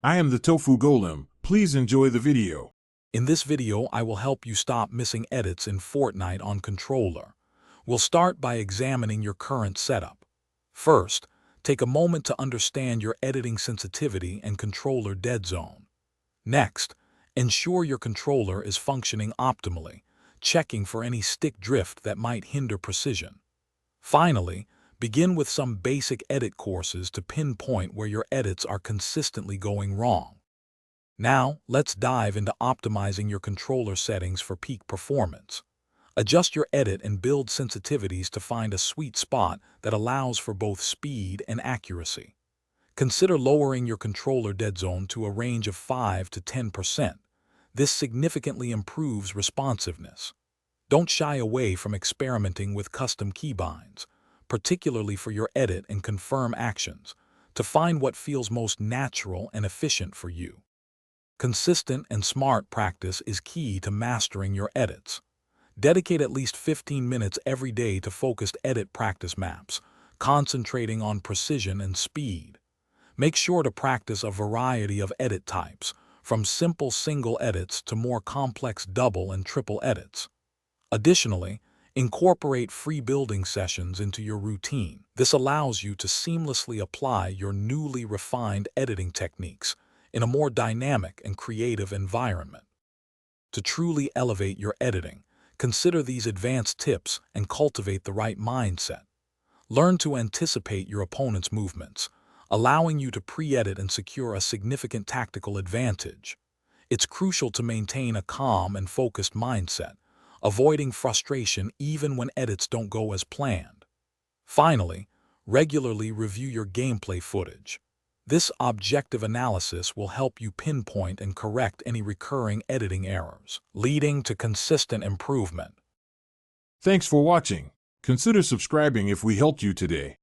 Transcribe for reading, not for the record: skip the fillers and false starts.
I am the Tofu Golem. Please enjoy the video. In this video, I will help you stop missing edits in Fortnite on controller. We'll start by examining your current setup. First, take a moment to understand your editing sensitivity and controller dead zone. Next, ensure your controller is functioning optimally, checking for any stick drift that might hinder precision. Finally, begin with some basic edit courses to pinpoint where your edits are consistently going wrong. Now, let's dive into optimizing your controller settings for peak performance. Adjust your edit and build sensitivities to find a sweet spot that allows for both speed and accuracy. Consider lowering your controller dead zone to a range of 5 to 10%. This significantly improves responsiveness. Don't shy away from experimenting with custom keybinds, particularly for your edit and confirm actions, to find what feels most natural and efficient for you. Consistent and smart practice is key to mastering your edits. Dedicate at least 15 minutes every day to focused edit practice maps, concentrating on precision and speed. Make sure to practice a variety of edit types, from simple single edits to more complex double and triple edits. Additionally, incorporate free building sessions into your routine. This allows you to seamlessly apply your newly refined editing techniques in a more dynamic and creative environment. To truly elevate your editing, consider these advanced tips and cultivate the right mindset. Learn to anticipate your opponent's movements, allowing you to pre-edit and secure a significant tactical advantage. It's crucial to maintain a calm and focused mindset, avoiding frustration even when edits don't go as planned. Finally, regularly review your gameplay footage. This objective analysis will help you pinpoint and correct any recurring editing errors, leading to consistent improvement. Thanks for watching. Consider subscribing if we helped you today.